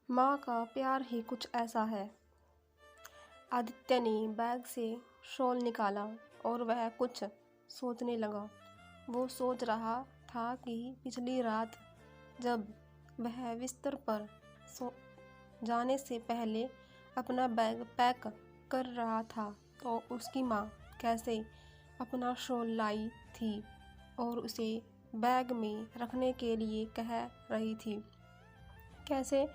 माँ का प्यार ही कुछ ऐसा है। आदित्य ने बैग से शॉल निकाला और वह कुछ सोचने लगा। वो सोच रहा था कि पिछली रात जब वह बिस्तर पर सो जाने से पहले अपना बैग पैक कर रहा था तो उसकी माँ कैसे अपना शॉल लाई थी और उसे बैग में रखने के लिए कह रही थी। कैसे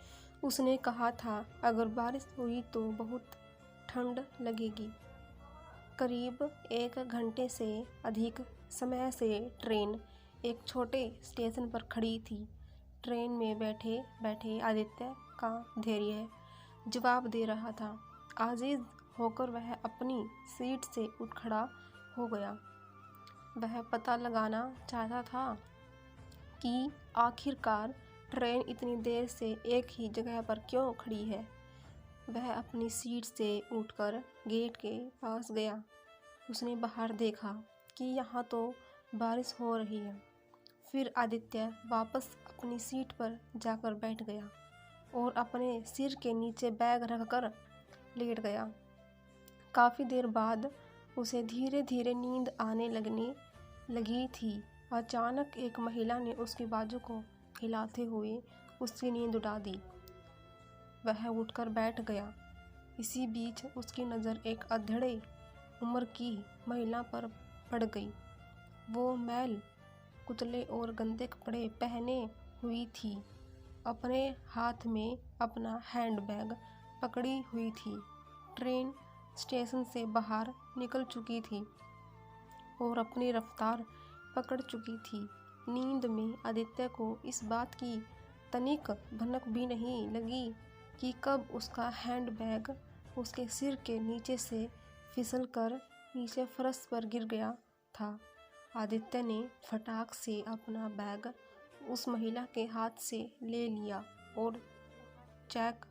उसने कहा था अगर बारिश हुई तो बहुत ठंड लगेगी। करीब 1 घंटे से अधिक समय से ट्रेन एक छोटे स्टेशन पर खड़ी थी। ट्रेन में बैठे बैठे आदित्य का धैर्य जवाब दे रहा था। आजीज होकर वह अपनी सीट से उठ खड़ा हो गया। वह पता लगाना चाहता था कि आखिरकार ट्रेन इतनी देर से एक ही जगह पर क्यों खड़ी है। वह अपनी सीट से उठकर गेट के पास गया। उसने बाहर देखा कि यहाँ तो बारिश हो रही है। फिर आदित्य वापस अपनी सीट पर जाकर बैठ गया और अपने सिर के नीचे बैग रखकर लेट गया। काफ़ी देर बाद उसे धीरे धीरे नींद आने लगी थी। अचानक एक महिला ने उसके बाजू को हिलाते हुए उसकी नींद उड़ा दी। वह उठकर बैठ गया। इसी बीच उसकी नज़र एक अधेड़े उम्र की महिला पर पड़ गई। वो मैल कुचले और गंदे कपड़े पहने हुई थी। अपने हाथ में अपना हैंडबैग पकड़ी हुई थी। ट्रेन स्टेशन से बाहर निकल चुकी थी और अपनी रफ्तार पकड़ चुकी थी। नींद में आदित्य को इस बात की तनिक भनक भी नहीं लगी कि कब उसका हैंडबैग उसके सिर के नीचे से फिसलकर नीचे फर्श पर गिर गया था। आदित्य ने फटाक से अपना बैग उस महिला के हाथ से ले लिया और चेक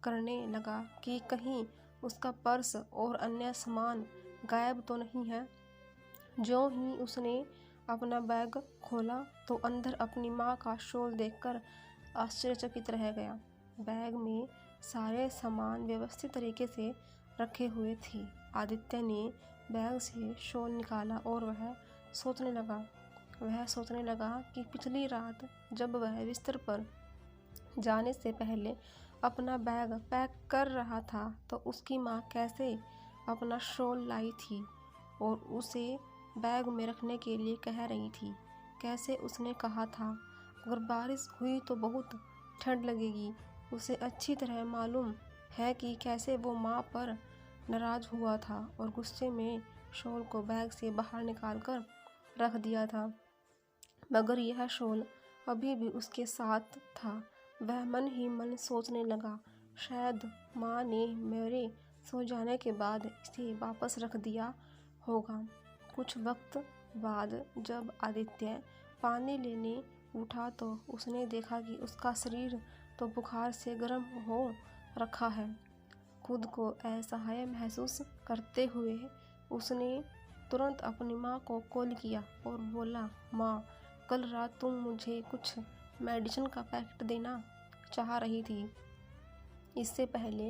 करने लगा कि कहीं उसका पर्स और अन्य सामान गायब तो नहीं है। जो ही उसने अपना बैग खोला तो अंदर अपनी माँ का शॉल देखकर आश्चर्यचकित रह गया। बैग में सारे सामान व्यवस्थित तरीके से रखे हुए थे। आदित्य ने बैग से शॉल निकाला और वह सोचने लगा कि पिछली रात जब वह बिस्तर पर जाने से पहले अपना बैग पैक कर रहा था तो उसकी माँ कैसे अपना शॉल लाई थी और उसे बैग में रखने के लिए कह रही थी। कैसे उसने कहा था अगर बारिश हुई तो बहुत ठंड लगेगी। उसे अच्छी तरह मालूम है कि कैसे वो माँ पर नाराज़ हुआ था और गुस्से में शॉल को बैग से बाहर निकाल कर रख दिया था, मगर यह शॉल अभी भी उसके साथ था। वह मन ही मन सोचने लगा, शायद माँ ने मेरे सो जाने के बाद इसे वापस रख दिया होगा। कुछ वक्त बाद जब आदित्य पानी लेने उठा तो उसने देखा कि उसका शरीर तो बुखार से गर्म हो रखा है। खुद को असहाय महसूस करते हुए उसने तुरंत अपनी माँ को कॉल किया और बोला, माँ, कल रात तुम मुझे कुछ मेडिसिन का पैकेट देना चाह रही थी। इससे पहले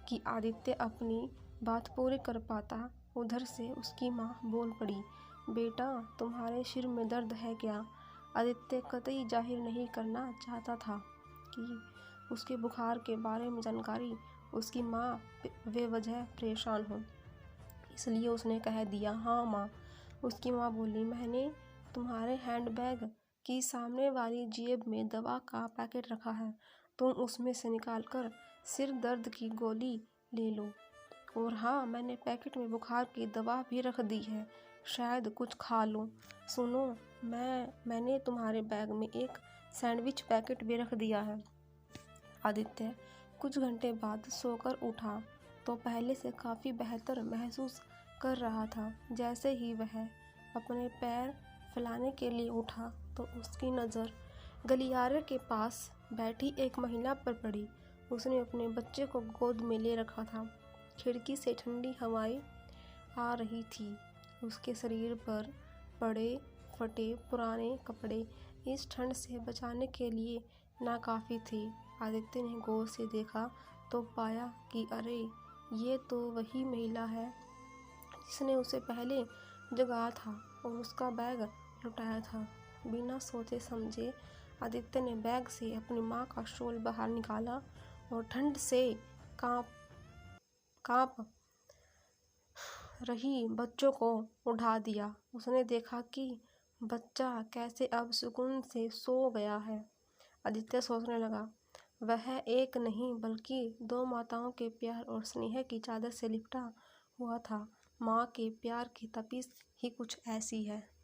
कि आदित्य अपनी बात पूरी कर पाता उधर से उसकी माँ बोल पड़ी, बेटा, तुम्हारे सिर में दर्द है क्या? आदित्य कतई जाहिर नहीं करना चाहता था कि उसके बुखार के बारे में जानकारी उसकी माँ बेवजह परेशान हो, इसलिए उसने कह दिया, हाँ माँ। उसकी माँ बोली, मैंने तुम्हारे हैंडबैग की सामने वाली जेब में दवा का पैकेट रखा है, तुम उसमें से निकाल कर सिर दर्द की गोली ले लो। और हाँ, मैंने पैकेट में बुखार की दवा भी रख दी है, शायद कुछ खा लो। सुनो, मैंने तुम्हारे बैग में एक सैंडविच पैकेट भी रख दिया है। आदित्य कुछ घंटे बाद सोकर उठा तो पहले से काफ़ी बेहतर महसूस कर रहा था। जैसे ही वह अपने पैर फैलाने के लिए उठा तो उसकी नज़र गलियारे के पास बैठी एक महिला पर पड़ी। उसने अपने बच्चे को गोद में ले रखा था। खिड़की से ठंडी हवाएं आ रही थी। उसके शरीर पर पड़े फटे पुराने कपड़े इस ठंड से बचाने के लिए नाकाफ़ी थे। आदित्य ने गौर से देखा तो पाया कि अरे, ये तो वही महिला है जिसने उसे पहले जगाया था और उसका बैग लुटाया था। बिना सोचे समझे आदित्य ने बैग से अपनी माँ का शॉल बाहर निकाला और ठंड से कांप रही बच्चों को उठा दिया। उसने देखा कि बच्चा कैसे अब सुकून से सो गया है। आदित्य सोचने लगा, वह एक नहीं बल्कि दो माताओं के प्यार और स्नेह की चादर से लिपटा हुआ था। माँ के प्यार की तपिश ही कुछ ऐसी है।